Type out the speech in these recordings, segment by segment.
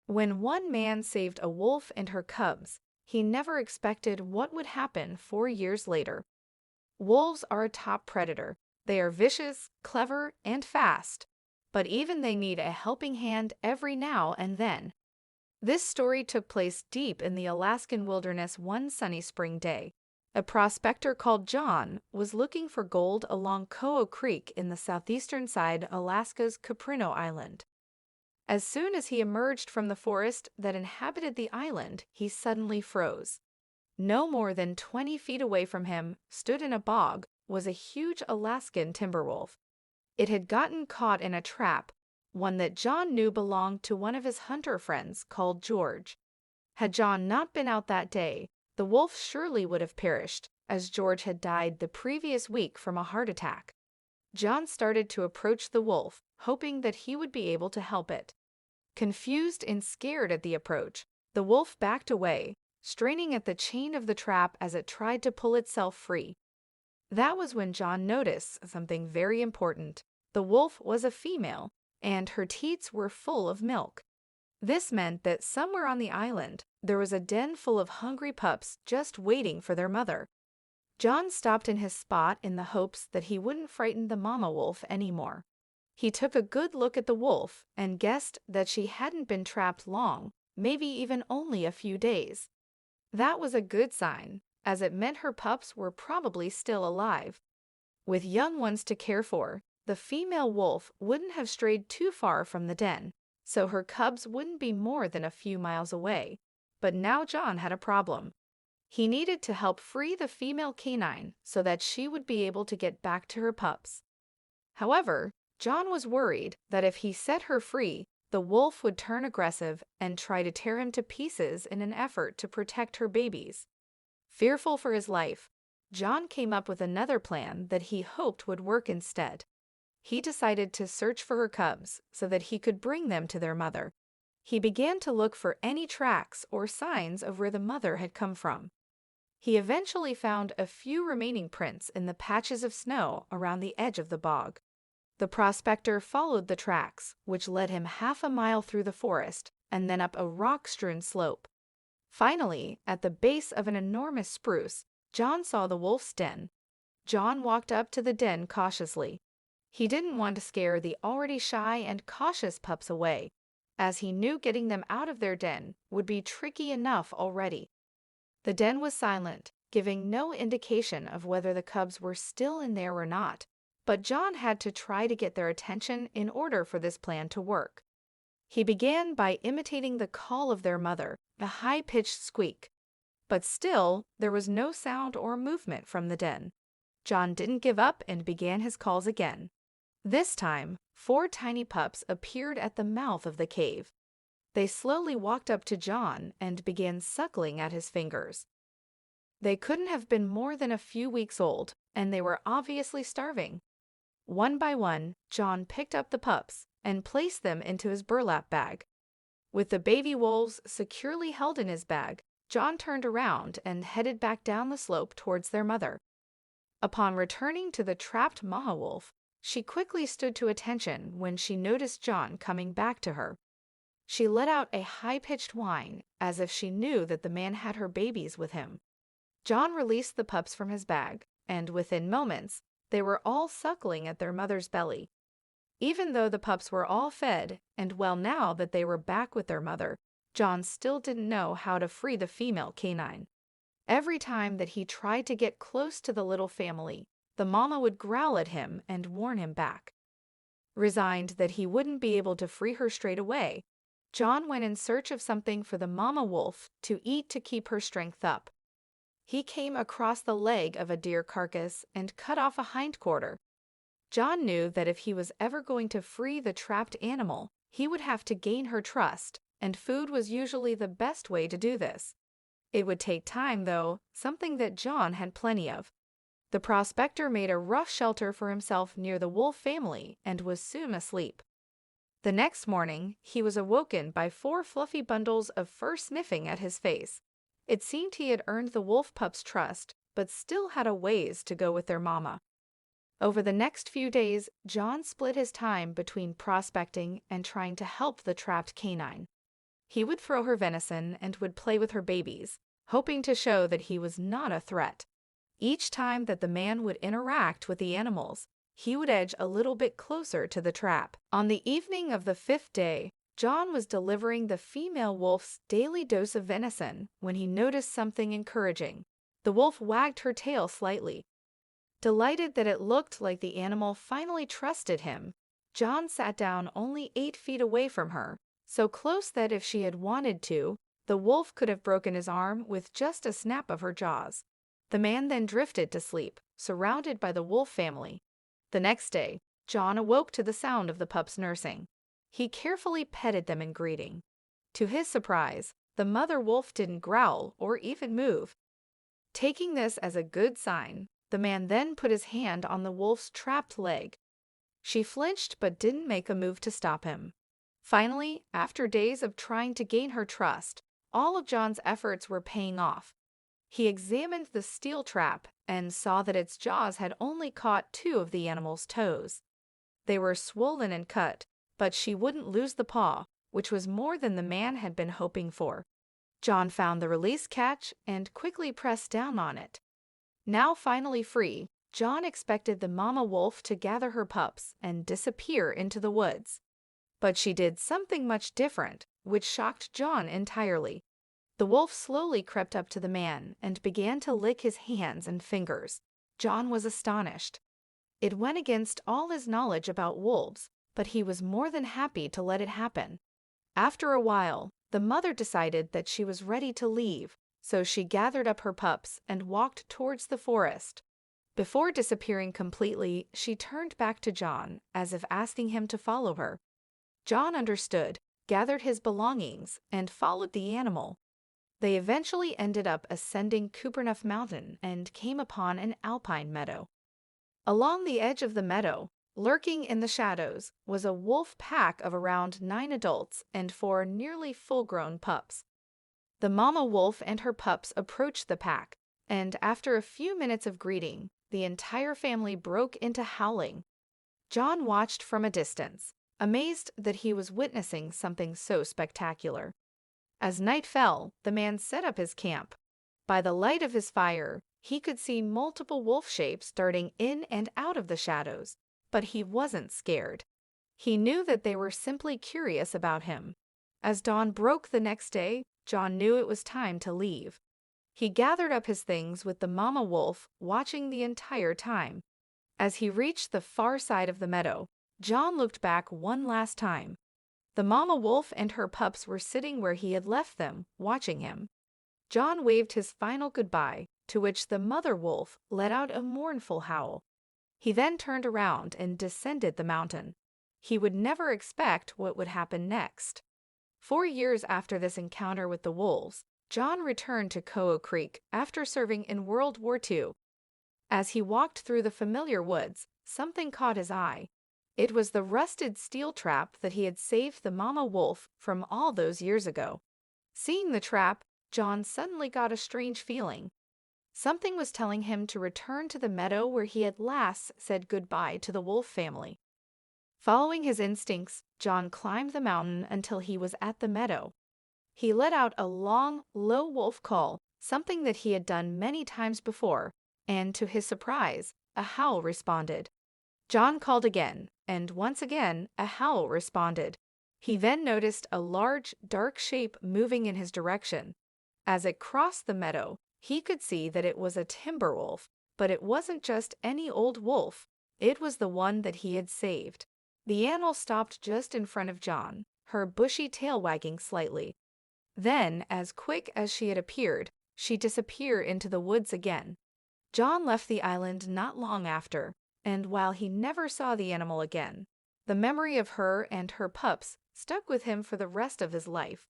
When one man saved a wolf and her cubs, he never expected what would happen 4 years later. Wolves are a top predator. They are vicious, clever, and fast, but even they need a helping hand every now and then. This story took place deep in the Alaskan wilderness one sunny spring day. A prospector called John was looking for gold along Coho Creek in the southeastern side of Alaska's Caprino Island. As soon as he emerged from the forest that inhabited the island, he suddenly froze. No more than 20 feet away from him, stood in a bog, was a huge Alaskan timber wolf. It had gotten caught in a trap, one that John knew belonged to one of his hunter friends called George. Had John not been out that day, the wolf surely would have perished, as George had died the previous week from a heart attack. John started to approach the wolf, hoping that he would be able to help it. Confused and scared at the approach, the wolf backed away, straining at the chain of the trap as it tried to pull itself free. That was when John noticed something very important. The wolf was a female, and her teats were full of milk. This meant that somewhere on the island, there was a den full of hungry pups just waiting for their mother. John stopped in his spot in the hopes that he wouldn't frighten the mama wolf anymore. He took a good look at the wolf and guessed that she hadn't been trapped long, maybe even only a few days. That was a good sign, as it meant her pups were probably still alive. With young ones to care for, the female wolf wouldn't have strayed too far from the den, so her cubs wouldn't be more than a few miles away. But now John had a problem. He needed to help free the female canine so that she would be able to get back to her pups. However, John was worried that if he set her free, the wolf would turn aggressive and try to tear him to pieces in an effort to protect her babies. Fearful for his life, John came up with another plan that he hoped would work instead. He decided to search for her cubs so that he could bring them to their mother. He began to look for any tracks or signs of where the mother had come from. He eventually found a few remaining prints in the patches of snow around the edge of the bog. The prospector followed the tracks, which led him half a mile through the forest and then up a rock-strewn slope. Finally, at the base of an enormous spruce, John saw the wolf's den. John walked up to the den cautiously. He didn't want to scare the already shy and cautious pups away, as he knew getting them out of their den would be tricky enough already. The den was silent, giving no indication of whether the cubs were still in there or not, but John had to try to get their attention in order for this plan to work. He began by imitating the call of their mother, a high-pitched squeak. But still, there was no sound or movement from the den. John didn't give up and began his calls again. This time, 4 tiny pups appeared at the mouth of the cave. They slowly walked up to John and began suckling at his fingers. They couldn't have been more than a few weeks old, and they were obviously starving. One by one, John picked up the pups and placed them into his burlap bag. With the baby wolves securely held in his bag, John turned around and headed back down the slope towards their mother. Upon returning to the trapped Maha wolf, she quickly stood to attention when she noticed John coming back to her. She let out a high-pitched whine, as if she knew that the man had her babies with him. John released the pups from his bag, and within moments, they were all suckling at their mother's belly. Even though the pups were all fed, and well now that they were back with their mother, John still didn't know how to free the female canine. Every time that he tried to get close to the little family, the mama would growl at him and warn him back. Resigned that he wouldn't be able to free her straight away, John went in search of something for the mama wolf to eat to keep her strength up. He came across the leg of a deer carcass and cut off a hindquarter. John knew that if he was ever going to free the trapped animal, he would have to gain her trust, and food was usually the best way to do this. It would take time, though, something that John had plenty of. The prospector made a rough shelter for himself near the wolf family and was soon asleep. The next morning, he was awoken by 4 fluffy bundles of fur sniffing at his face. It seemed he had earned the wolf pup's trust, but still had a ways to go with their mama. Over the next few days, John split his time between prospecting and trying to help the trapped canine. He would throw her venison and would play with her babies, hoping to show that he was not a threat. Each time that the man would interact with the animals, he would edge a little bit closer to the trap. On the evening of the 5th day, John was delivering the female wolf's daily dose of venison when he noticed something encouraging. The wolf wagged her tail slightly. Delighted that it looked like the animal finally trusted him, John sat down only 8 feet away from her, so close that if she had wanted to, the wolf could have broken his arm with just a snap of her jaws. The man then drifted to sleep, surrounded by the wolf family. The next day, John awoke to the sound of the pups nursing. He carefully petted them in greeting. To his surprise, the mother wolf didn't growl or even move. Taking this as a good sign, the man then put his hand on the wolf's trapped leg. She flinched but didn't make a move to stop him. Finally, after days of trying to gain her trust, all of John's efforts were paying off. He examined the steel trap and saw that its jaws had only caught 2 of the animal's toes. They were swollen and cut, but she wouldn't lose the paw, which was more than the man had been hoping for. John found the release catch and quickly pressed down on it. Now finally free, John expected the mama wolf to gather her pups and disappear into the woods. But she did something much different, which shocked John entirely. The wolf slowly crept up to the man and began to lick his hands and fingers. John was astonished. It went against all his knowledge about wolves, but he was more than happy to let it happen. After a while, the mother decided that she was ready to leave, so she gathered up her pups and walked towards the forest. Before disappearing completely, she turned back to John, as if asking him to follow her. John understood, gathered his belongings, and followed the animal. They eventually ended up ascending Kupernuff Mountain and came upon an alpine meadow. Along the edge of the meadow, lurking in the shadows, was a wolf pack of around 9 adults and 4 nearly full-grown pups. The mama wolf and her pups approached the pack, and after a few minutes of greeting, the entire family broke into howling. John watched from a distance, amazed that he was witnessing something so spectacular. As night fell, the man set up his camp. By the light of his fire, he could see multiple wolf shapes darting in and out of the shadows, but he wasn't scared. He knew that they were simply curious about him. As dawn broke the next day, John knew it was time to leave. He gathered up his things with the mama wolf watching the entire time. As he reached the far side of the meadow, John looked back one last time. The mama wolf and her pups were sitting where he had left them, watching him. John waved his final goodbye, to which the mother wolf let out a mournful howl. He then turned around and descended the mountain. He would never expect what would happen next. 4 years after this encounter with the wolves, John returned to Coho Creek after serving in World War II. As he walked through the familiar woods, something caught his eye. It was the rusted steel trap that he had saved the mama wolf from all those years ago. Seeing the trap, John suddenly got a strange feeling. Something was telling him to return to the meadow where he had last said goodbye to the wolf family. Following his instincts, John climbed the mountain until he was at the meadow. He let out a long, low wolf call, something that he had done many times before, and to his surprise, a howl responded. John called again, and once again a howl responded. He then noticed a large, dark shape moving in his direction. As it crossed the meadow, he could see that it was a timber wolf, but it wasn't just any old wolf. It was the one that he had saved. The animal stopped just in front of John, her bushy tail wagging slightly. Then, as quick as she had appeared, she disappeared into the woods again. John left the island not long after, and while he never saw the animal again, the memory of her and her pups stuck with him for the rest of his life.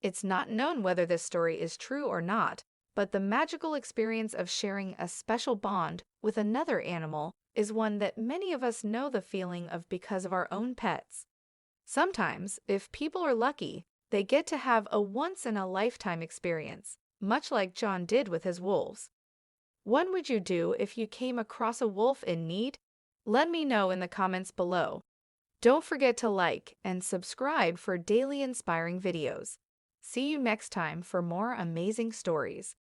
It's not known whether this story is true or not, but the magical experience of sharing a special bond with another animal is one that many of us know the feeling of because of our own pets. Sometimes, if people are lucky, they get to have a once-in-a-lifetime experience, much like John did with his wolves. What would you do if you came across a wolf in need? Let me know in the comments below. Don't forget to like and subscribe for daily inspiring videos. See you next time for more amazing stories.